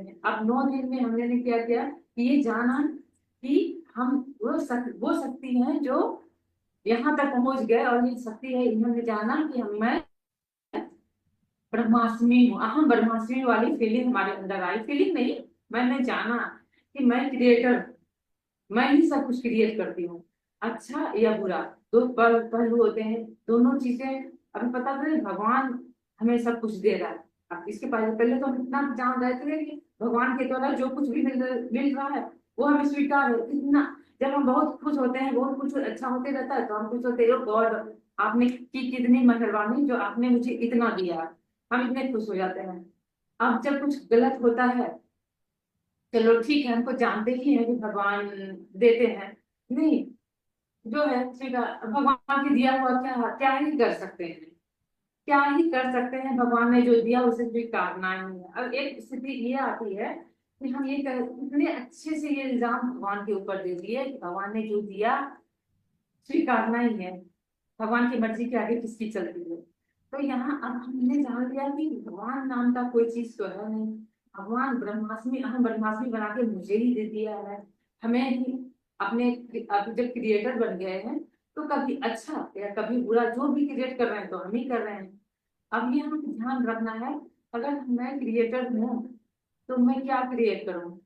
हैं। अब 9 दिन में हमने ने क्या किया कि ये जाना कि हम वो शक्ति है जो यहाँ तक पहुंच गए, और ये शक्ति है, इन्होंने जाना कि मैं ब्रह्मास्मि हूँ, अहम ब्रह्मास्मि वाली फीलिंग हमारे अंदर आई। फीलिंग नहीं, मैंने जाना कि मैं क्रिएटर, मैं ही सब कुछ क्रिएट करती हूँ, अच्छा या बुरा। दो पहलू होते हैं, दोनों चीजें। अभी पता है भगवान हमें सब कुछ दे रहा है। अब इसके पहले पहले तो हम इतना जान रहे थे कि भगवान के द्वारा जो कुछ भी मिल रहा है वो हमें स्वीकार है। इतना जब हम बहुत खुश होते हैं, बहुत कुछ अच्छा होते रहता है, तो हम खुश होते हैं, गॉड आपने की कितनी मेहरबानी जो आपने मुझे इतना दिया, हम इतने खुश हो जाते हैं। अब जब कुछ गलत होता है, चलो ठीक है, हमको जानते ही हैं कि भगवान देते हैं, नहीं, जो है स्वीकार, भगवान के दिया हुआ क्या क्या ही कर सकते हैं, क्या ही कर सकते हैं। भगवान ने जो दिया उसे स्वीकारना ही है। अब एक स्थिति ये आती है कि हम ये इतने अच्छे से ये इल्जाम भगवान के ऊपर दे दिए कि भगवान ने जो दिया स्वीकारना ही है, भगवान की मर्जी के आगे किसकी चलती है। तो यहाँ अब हमने जान लिया कि भगवान नाम का कोई चीज तो है नहीं। भगवान ब्रह्मास्मि, हम ब्रह्मास्मि बना के मुझे ही दे दिया है, हमें ही अपने। अब जब क्रिएटर बन गए हैं तो कभी अच्छा या कभी बुरा जो भी क्रिएट कर रहे हैं तो हम ही कर रहे हैं। अब ये हमें ध्यान रखना है, अगर मैं क्रिएटर हूँ तो मैं क्या क्रिएट करूँ।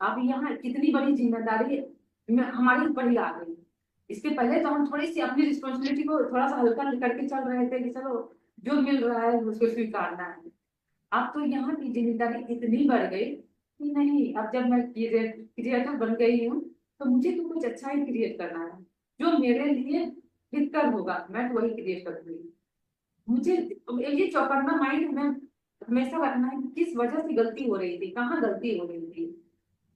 अब यहाँ कितनी बड़ी जिम्मेदारी हमारे ऊपर ही आ गई। इसके पहले तो हम थोड़ी सी अपनी रिस्पॉन्सिबिलिटी को थोड़ा सा हल्का करके चल रहे थे कि चलो जो मिल रहा है उसको स्वीकारना है। अब तो यहाँ की जिम्मेदारी इतनी बढ़ गई कि नहीं, अब जब मैं क्रिएटर बन गई हूँ तो मुझे तो कुछ अच्छा ही क्रिएट करना है, जो मेरे लिए हितकर होगा मैं तो वही क्रिएट करूंगी। मुझे ये चौकन्ना माइंड हमें हमेशा रखना है कि किस वजह से गलती हो रही थी, कहाँ गलती हो रही थी।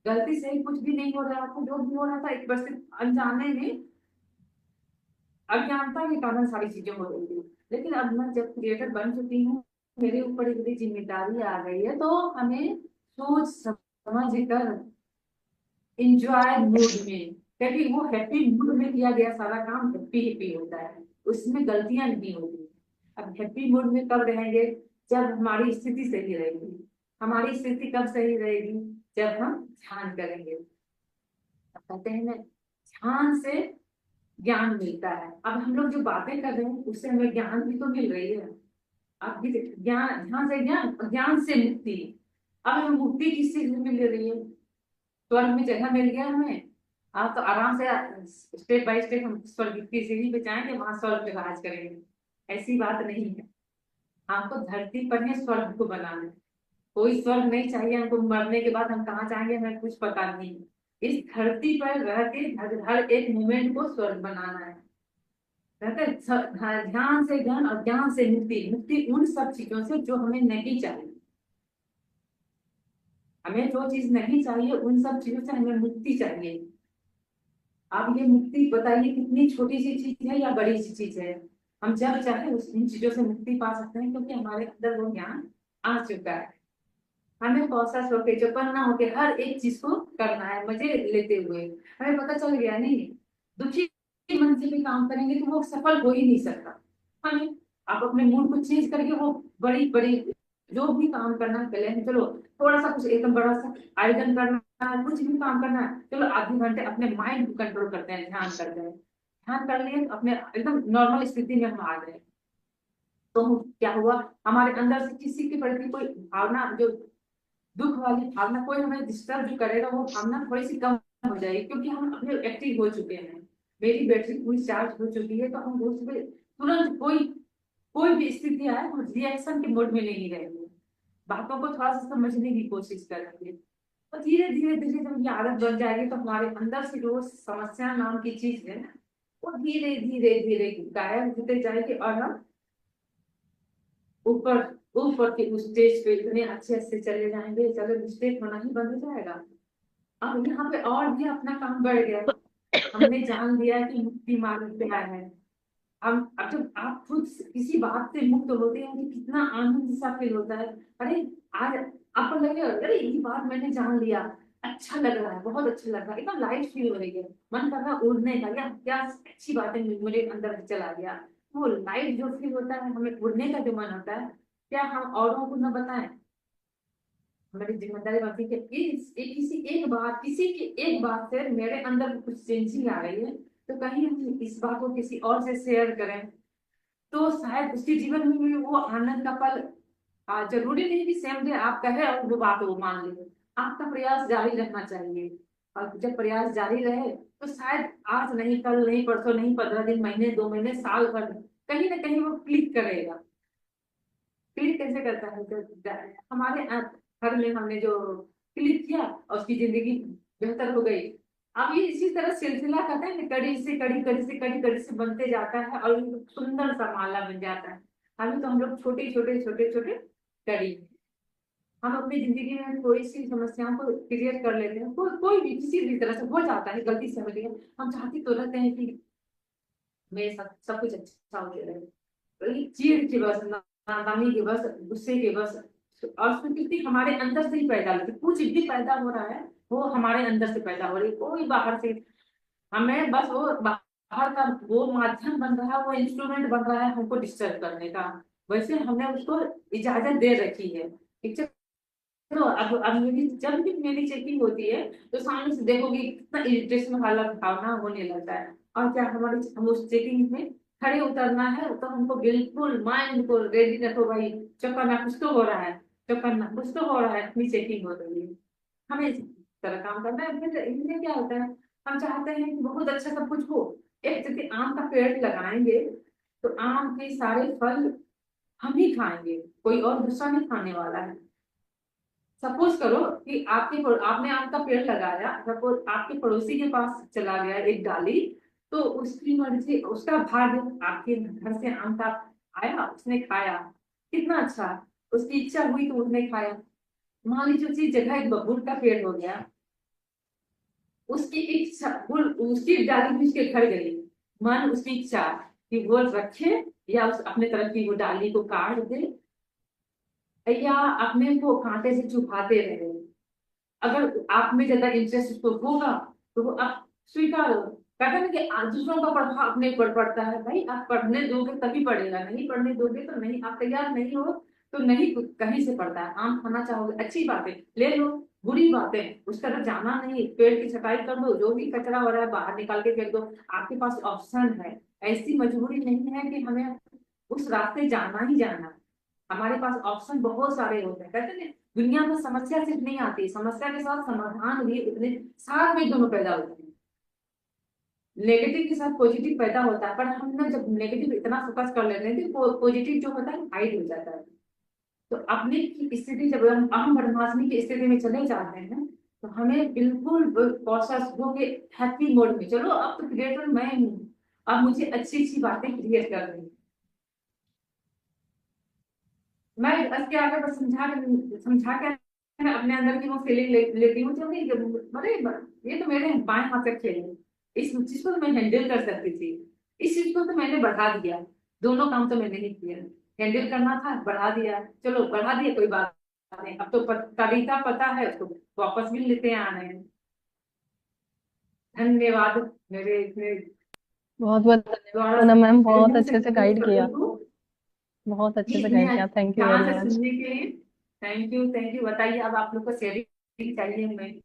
गलती से ही कुछ भी नहीं हो रहा था, जो भी हो रहा था एक बस अनजाने में, अज्ञानता के कारण सारी चीजें हो रही थी। लेकिन अब मैं जब क्रिएटर बन चुकी हूँ, मेरे ऊपर एक बड़ी जिम्मेदारी आ गई है, तो हमें सोच समझ कर इंजॉय मूड में, क्योंकि वो हैप्पी मूड में किया गया सारा काम हैप्पी हैप्पी होता है, उसमें गलतियां नहीं होती। अब हैप्पी मूड में कब रहेंगे, जब हमारी स्थिति सही रहेगी। हमारी स्थिति कब सही रहेगी, जब हम ध्यान करेंगे। अब कहते हैं ना, ध्यान से ज्ञान मिलता है। अब हम लोग जो बातें कर रहे हैं उससे हमें ज्ञान भी तो मिल रही है। अब भी ज्ञान, ध्यान से ज्ञान, ज्ञान से मुक्ति। अब हमें मुक्ति किस चीज में मिल रही है, स्वर्ग में जगह मिल गया हमें। आप तो आराम से स्टेप बाय स्टेप हम स्वर्ग की सीढ़ी पे जाएंगे, वहां स्वर्ग पे राज करेंगे। ऐसी बात नहीं है, हमको धरती पर ही स्वर्ग को बनाना है। कोई स्वर्ग नहीं चाहिए हमको, मरने के बाद हम कहाँ जाएंगे हमें कुछ पता नहीं। इस धरती पर रह के हर एक मोमेंट को स्वर्ग बनाना है। कहते हैं ध्यान से ज्ञान और ज्ञान से मुक्ति। मुक्ति उन सब चीजों से जो हमें नहीं चाहिए, हमें जो चीज नहीं चाहिए उन सब चीजों से हमें मुक्ति चाहिए। आप ये मुक्ति बताइए कितनी छोटी सी चीज है या बड़ी सी चीज है। हम जब चाहे उस इन चीजों से मुक्ति पा सकते हैं, क्योंकि हमारे अंदर वो ज्ञान आ चुका है। हमें प्रोसेस होके चौकन्ना होके हर एक चीज को करना है मजे लेते हुए। हमें पता चल गया नहीं, दुखी मन से भी काम करेंगे तो वो सफल हो ही नहीं सकता। हमें आप अपने मूड को चेंज करके वो बड़ी बड़ी जो भी काम करना है पहले चलो, थोड़ा सा कुछ एकदम बड़ा सा आयोजन करना है, कुछ भी काम करना है, चलो आधे घंटे अपने माइंड को कंट्रोल करते हैं, ध्यान करते हैं। ध्यान कर लिए तो अपने एकदम नॉर्मल स्थिति में हम आ गए। तो क्या हुआ, हमारे अंदर से किसी के प्रति कोई भावना, जो दुख वाली भावना, कोई हमें डिस्टर्ब जो करेगा वो भावना थोड़ी सी कम हो जाएगी, क्योंकि हम अपने एक्टिव हो चुके हैं। मेरी बैटरी पूरी चार्ज हो चुकी है, तो हम उसमें तुरंत कोई कोई भी स्थिति आए हम रिएक्शन के मोड में नहीं रहेंगे, बातों को थोड़ा सा समझने की कोशिश करेंगे। तो धीरे धीरे धीरे जब ये आदत बन जाएगी तो हमारे अंदर से जो समस्या नाम की चीज है वो धीरे धीरे धीरे गायब होते जाएगी, और हम ऊपर ऊपर के उस स्टेज पे इतने अच्छे से चले जाएंगे, चलो मिस्टेक होना ही बंद हो जाएगा। अब यहाँ पे और भी अपना काम बढ़ गया। हमने जान लिया कि मुक्ति मार्ग पे आए हैं हम। अब जब आप खुद किसी बात से मुक्त होते हैं तो कितना आनंद सा फील होता है। अरे आज आपको लगेगा अरे ये बात मैंने जान लिया, अच्छा लग रहा है, बहुत अच्छा लग रहा है, एकदम लाइट फील हो रही है, मन कर रहा है उड़ने का, या क्या अच्छी बात है मुझे अंदर चला गया। वो लाइट जो फील होता है, हमें उड़ने का जो मन होता है, क्या हम औरों को न बताएं। हमारी जिम्मेदारी बनती है कि किसी एक बात से मेरे अंदर कुछ चेंजिंग आ रही है, तो कहीं हम इस बात को किसी और से शेयर करें, तो शायद उसके जीवन में भी वो आनंद का पल जरूरी नहीं कि सेम डे आप कहे और वो बात वो मान ले। आपका प्रयास जारी रहना चाहिए, और जब प्रयास जारी रहे तो शायद आज नहीं, कल नहीं, परसों नहीं, 15 दिन, महीने, 2 महीने, साल भर कहीं ना कहीं वो क्लिक करेगा। क्लिक कैसे करता है? हमारे घर में हमने जो क्लिक किया और उसकी जिंदगी बेहतर हो गई। अब ये इसी तरह सिलसिला कहते हैं कि कड़ी से कड़ी, कड़ी से कड़ी, कड़ी से बनते जाता है और एक सुंदर सा माला बन जाता है। अभी तो हम लोग छोटे छोटे छोटे छोटे कड़ी हैं। हम अपनी जिंदगी में कोई सी समस्याओं को क्लियर कर लेते हैं, कोई भी किसी भी तरह से हो जाता है, गलती से हो गई है। हम चाहते तो रहते हैं कि मेरे साथ सब कुछ अच्छा होते रहे, वही चीड़ की बस, नादानी की बस, गुस्से की बस। और स्वीकृति हमारे अंदर से ही पैदा होती है। कुछ भी पैदा हो रहा है वो हमारे अंदर से पैदा हो रही है, कोई बाहर से। हमें बस वो बाहर का वो माध्यम बन रहा है, वो इंस्ट्रूमेंट बन रहा है हमको डिस्टर्ब करने का। वैसे हमने उसको इजाजत दे रखी है। ठीक है। तो अब मेरी जब भी मेरी चेकिंग होती है तो सामने से देखोगे कितना इरिटेशन वाला भावना होने लगता है। और क्या हमारी हम उस चेकिंग में खड़े उतरना है तो हमको बिल्कुल माइंड को रेडी रखो भाई। चौकन्ना कुछ तो हो रहा है, चौकन्ना कुछ तो हो रहा है, अपनी चेकिंग हो रही है। हमें इस तरह काम करना है। फिर इनमें क्या होता है, हम चाहते हैं कि बहुत अच्छा सब कुछ हो। एक जैसे आम का पेड़ लगाएंगे तो आम के सारे फल हम ही खाएंगे, कोई और दूसरा नहीं खाने वाला है। सपोज करो कि आपने आम का पेड़ लगाया, सपोज आपके पड़ोसी के पास चला गया एक डाली, तो उसकी मर्जी, उसका भाग्य, आपके घर से आम का आया, उसने खाया, कितना अच्छा। उसकी इच्छा हुई तो उसने खाया। मान लीजिए उसी जगह एक बबूल का पेड़ हो गया, उसकी इच्छा, वो उसकी डाली भी उसके घर गई। मन उसकी इच्छा कि वो रखे या उस अपने तरफ की वो डाली को काट दे, या अपने को कांटे से चुभाते रहे। अगर आप में ज्यादा इंटरेस्ट उसको होगा तो वो आप स्वीकारो। कहते हैं ना कि दूसरों का प्रभाव अपने ऊपर पड़ता है। भाई आप पढ़ने दोगे तभी पढ़ेगा, नहीं पढ़ने दोगे तो नहीं। आप तैयार नहीं हो तो नहीं, कहीं से पड़ता है। आम खाना चाहोगे, अच्छी बात है, ले लो। बुरी बातें उस तरफ जाना नहीं, पेड़ की छटाई कर दो, जो भी कचरा हो रहा है बाहर निकाल के फेंक दो। आपके पास ऑप्शन है, ऐसी मजबूरी नहीं है कि हमें उस रास्ते जाना ही जाना है। हमारे पास ऑप्शन बहुत सारे होते हैं। कहते हैं दुनिया में समस्या सिर्फ नहीं आती, समस्या के साथ समाधान भी उतने साथ में दोनों पैदा होते हैं। नेगेटिव के साथ पॉजिटिव पैदा होता है, पर हम ना जब नेगेटिव इतना फोकस कर लेते हैं तो पॉजिटिव जो होता है हाइड हो जाता है। तो अपनी की स्थिति जब हम ब्रह्मास्मि की स्थिति में चले जाते हैं तो हमें बिल्कुल प्रोसेस हो के हैप्पी मोड में, चलो अब तो क्रिएटर मैं हूँ, अब मुझे अच्छी अच्छी बातें क्रिएट कर रही हूँ। मैं इसके आगे बस समझा के मैं अपने अंदर की वो फीलिंग लेती हूँ जो कि अरे ये तो मेरे बाएं हाथ का खेल है। इस चीज को तो मैं हैंडल कर सकती थी, इस चीज को तो मैंने बढ़ा दिया। दोनों काम तो मैंने ही किया। हैंडल करना था, बढ़ा दिया, चलो बढ़ा दिया, कोई बात नहीं। अब तो तरीका पता है, उसको वापस भी लेते आने हैं। धन्यवाद मेरे इतने बहुत बहुत धन्यवाद द्वारा पूनम मैम, मेरे बहुत मुंह से अच्छे से निकले गाइड किया। शब्दों को बहुत अच्छे से इतने गाइड किया, थैंक यू ध्यान वेरी से मच। सुनने के लिए थैंक यू, थैंक यू। बताइए अब आप लोग को शेयरिंग चाहिए हमें।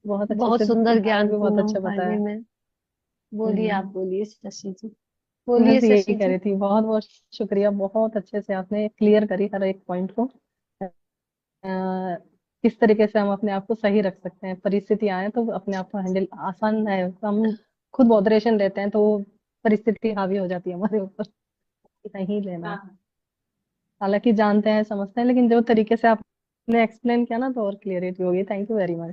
बहुत अच्छे बहुत से सुंदर मैम ज्ञान भी बहुत पूनम अच्छा पानी बताया। में। बोलिए, आप हम्म। बोलिए शशि जी। मैं बोलिए तो यही शशि कह जी। रही थी, बहुत बहुत शुक्रिया, बहुत अच्छे से आपने क्लियर करी हर एक पॉइंट को। अ, किस तरीके से हम अपने आप को सही रख सकते हैं, परिस्थिति आए तो अपने आप को हैंडल आसान है। हम खुद बॉदरेशन लेते हैं तो वो परिस्थिति हावी हो जाती है हमारे ऊपर, नहीं लेना है। हाँ। हालांकि जानते हैं समझते हैं, लेकिन जो तरीके से आपने एक्सप्लेन किया ना तो और क्लियरिटी होगी। Thank you very much.